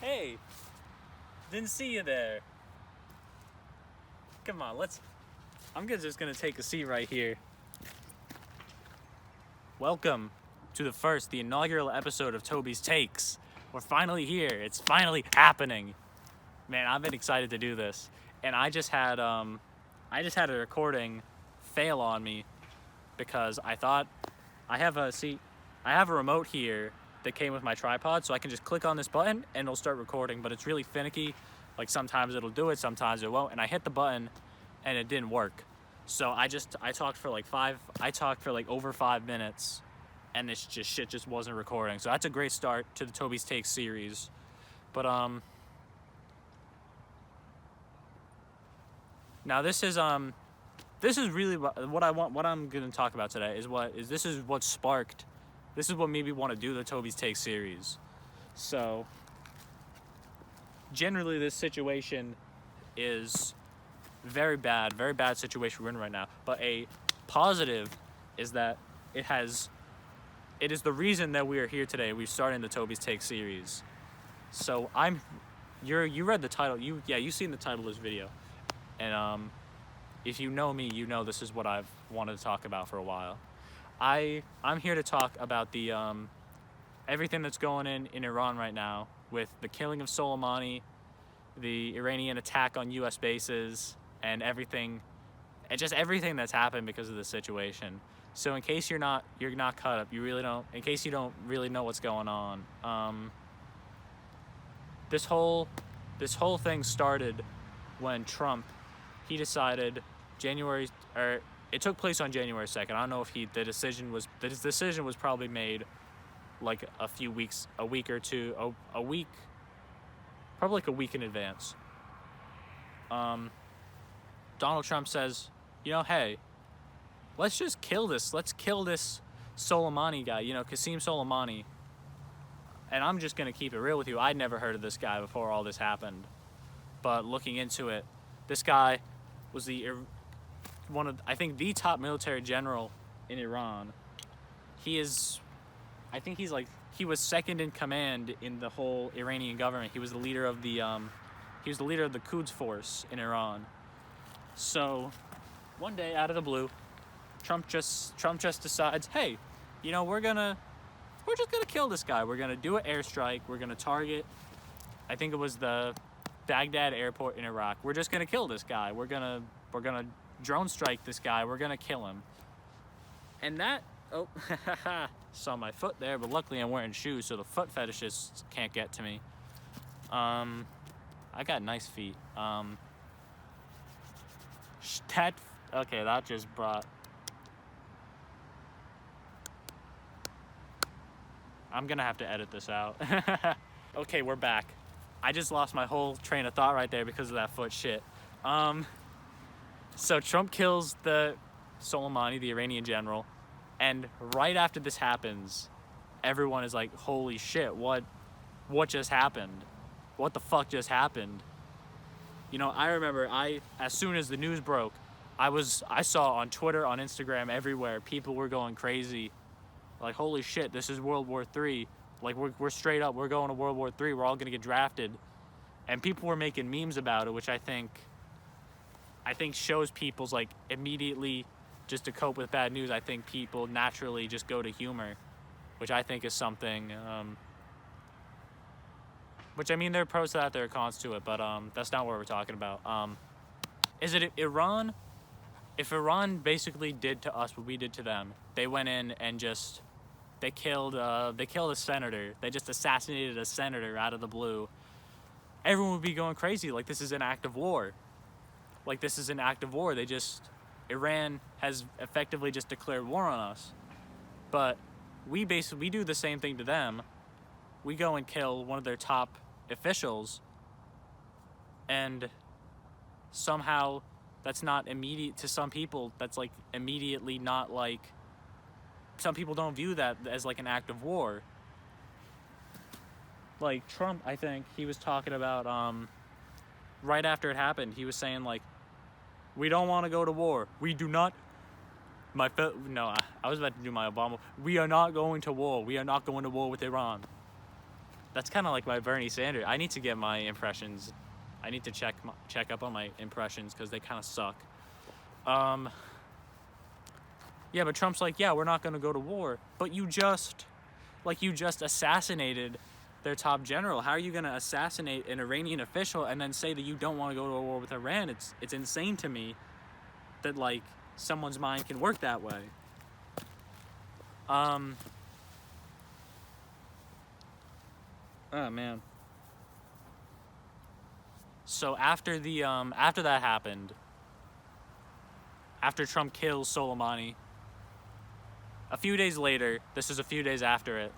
Hey, didn't see you there. Come on, I'm just gonna take a seat right here. Welcome to the inaugural episode of Toby's Takes. We're finally here. It's finally happening. Man, I've been excited to do this. And I just had a recording fail on me because I thought I have a remote here that came with my tripod, so I can just click on this button and it'll start recording, but it's really finicky. Like sometimes it'll do it, sometimes it won't, and I hit the button and it didn't work. So I talked for like over 5 minutes and this shit just wasn't recording. So that's a great start to the Toby's Take series. But now this is really what I'm going to talk about today this is what made me want to do the Toby's Take series. So generally this situation is very bad situation we're in right now. But a positive is that it is the reason that we are here today. We're starting the Toby's Take series. So you read the title, you've seen the title of this video. And if you know me, you know this is what I've wanted to talk about for a while. I'm here to talk about the everything that's going in Iran right now with the killing of Soleimani, the Iranian attack on U.S. bases, and everything that's happened because of the situation. So in case you're not caught up, in case you don't really know what's going on, this whole thing started when Trump, he decided it took place on January 2nd. I don't know if the decision was probably made like probably like a week in advance. Donald Trump says, hey, let's kill this Soleimani guy, Qasem Soleimani. And I'm just gonna keep it real with you. I'd never heard of this guy before all this happened. But looking into it, this guy was the top military general in Iran. He was second in command in the whole Iranian government. He was the leader of the Quds force in Iran. So one day out of the blue, Trump just decides, hey, we're just gonna kill this guy. We're gonna do an airstrike. We're gonna target, I think it was the Baghdad airport in Iraq. We're just gonna kill this guy. We're gonna drone strike this guy. We're gonna kill him. And saw my foot there, but luckily I'm wearing shoes, so the foot fetishists can't get to me. I got nice feet. That just brought. I'm gonna have to edit this out. Okay, we're back. I just lost my whole train of thought right there because of that foot shit. So Trump kills the Soleimani, the Iranian general, and right after this happens, everyone is like, holy shit, what just happened? What the fuck just happened? I remember as soon as the news broke, I saw on Twitter, on Instagram, everywhere, people were going crazy. Like, holy shit, this is World War III. Like, we're straight up, we're going to World War III, we're all gonna get drafted. And people were making memes about it, which I think shows people's, like, immediately, just to cope with bad news, I think people naturally just go to humor, which I think is something, which, I mean, there are pros to that, there are cons to it, but that's not what we're talking about. Is it Iran? If Iran basically did to us what we did to them, they went in and they killed a senator. They just assassinated a senator out of the blue. Everyone would be going crazy. Like, this is an act of war. Iran has effectively just declared war on us. But we do the same thing to them. We go and kill one of their top officials, and somehow that's not immediate to some people. That's like immediately not like, some people don't view that as like an act of war. Like Trump, I think he was talking about right after it happened, he was saying like, we don't want to go to war. We do not. I was about to do my Obama. We are not going to war. We are not going to war with Iran. That's kind of like my Bernie Sanders. I need to get my impressions. I need to check up on my impressions because they kind of suck. Yeah, but Trump's like, yeah, we're not going to go to war. But you just assassinated their top general. How are you going to assassinate an Iranian official and then say that you don't want to go to a war with Iran? It's insane to me that, like, someone's mind can work that way. Oh, man. So after that happened, after Trump kills Soleimani, a few days later, this is a few days after it,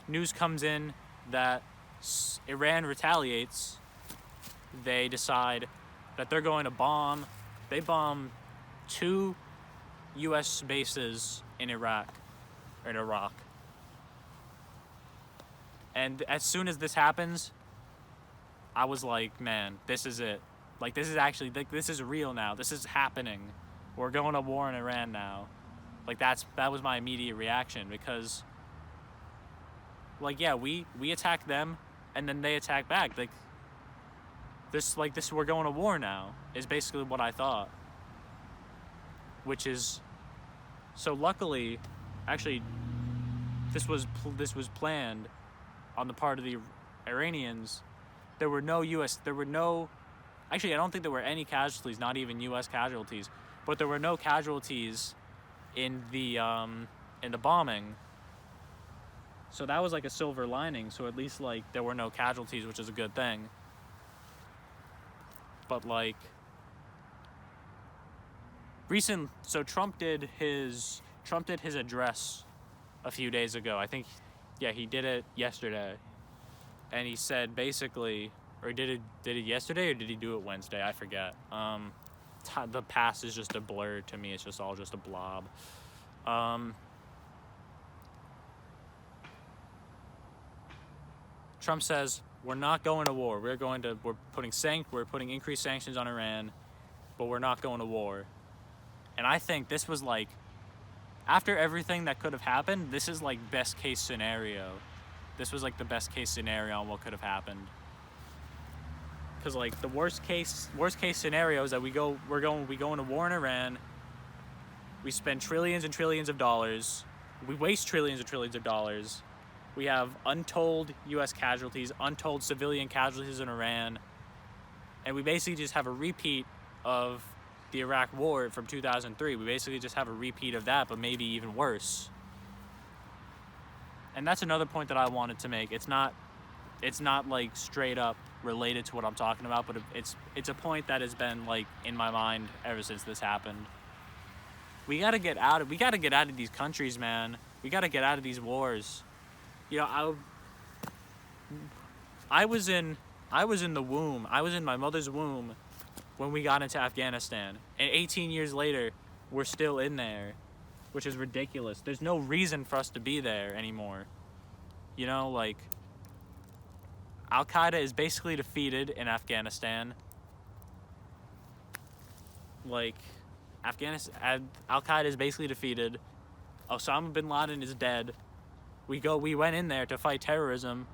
news comes in that Iran retaliates. They decide that they're going to bomb 2 U.S. bases in Iraq. And as soon as this happens, I was like, man, this is it. Like, this is actually, like, this is real now. This is happening. We're going to war in Iran now. Like, that was my immediate reaction because, like, yeah, we attack them and then they attack back. Like, this, we're going to war now is basically what I thought. Which is, so luckily, actually, this was planned on the part of the Iranians. Actually, I don't think there were any casualties, not even U.S. casualties, but there were no casualties in the bombing. So that was like a silver lining. So at least, like, there were no casualties, which is a good thing. But, like, so Trump did his address a few days ago. I think, yeah, he did it yesterday. And he said basically, or did it yesterday or did he do it Wednesday? I forget. The past is just a blur to me. It's just all just a blob. Trump says, we're not going to war. We're putting increased sanctions on Iran, but we're not going to war. And I think this was like, after everything that could have happened, this is like best case scenario. This was like the best case scenario on what could have happened. Because, like, the worst case scenario is that we go into war in Iran. We spend trillions and trillions of dollars. We waste trillions and trillions of dollars. We have untold U.S. casualties, untold civilian casualties in Iran, and we basically just have a repeat of the Iraq War from 2003. We basically just have a repeat of that, but maybe even worse. And that's another point that I wanted to make. It's not like straight up related to what I'm talking about, but it's a point that has been, like, in my mind ever since this happened. We gotta get out of these countries, man. We gotta get out of these wars. You know, I was in the womb. I was in my mother's womb when we got into Afghanistan, and 18 years later, we're still in there, which is ridiculous. There's no reason for us to be there anymore. You know, like, Al-Qaeda is basically defeated in Afghanistan. Like, Al-Qaeda is basically defeated. Osama bin Laden is dead. We went in there to fight terrorism.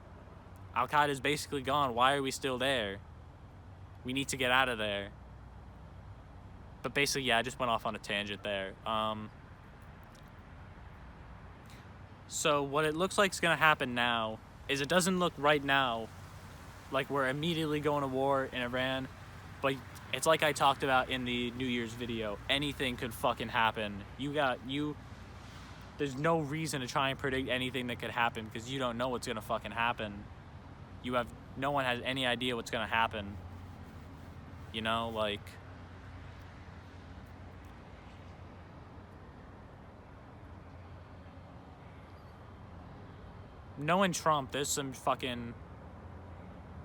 Al-Qaeda is basically gone. Why are we still there? We need to get out of there. But basically, yeah, I just went off on a tangent there. So what it looks like is going to happen now is it doesn't look right now like we're immediately going to war in Iran, but it's like I talked about in the New Year's video. Anything could fucking happen. There's no reason to try and predict anything that could happen because you don't know what's going to fucking happen. No one has any idea what's going to happen. You know, like, knowing Trump,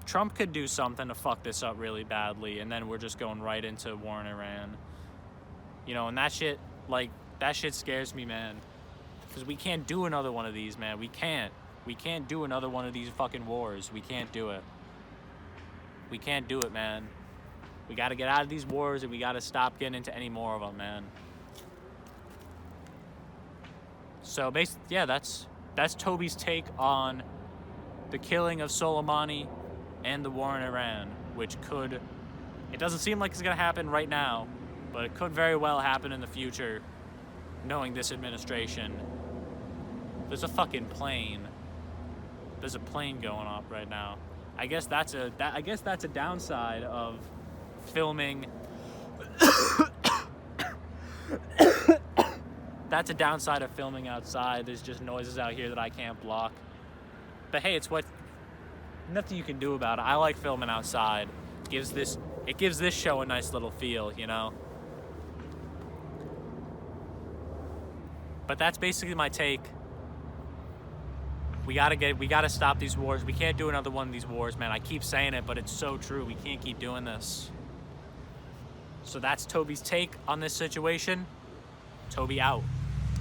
Trump could do something to fuck this up really badly, and then we're just going right into war in Iran. You know, and that shit scares me, man. Because we can't do another one of these, man. We can't do another one of these fucking wars. We can't do it. We can't do it, man. We gotta get out of these wars, and we gotta stop getting into any more of them, man. So, basically, yeah, that's Toby's take on the killing of Soleimani and the war in Iran, which could, it doesn't seem like it's going to happen right now, but it could very well happen in the future, knowing this administration. There's a fucking plane. There's a plane going off right now. I guess that's a downside of filming. That's a downside of filming outside. There's just noises out here that I can't block. But hey, it's nothing you can do about it. I like filming outside. It gives this show a nice little feel, you know? But that's basically my take. We gotta stop these wars. We can't do another one of these wars, man. I keep saying it, but it's so true. We can't keep doing this. So that's Toby's take on this situation. Toby out.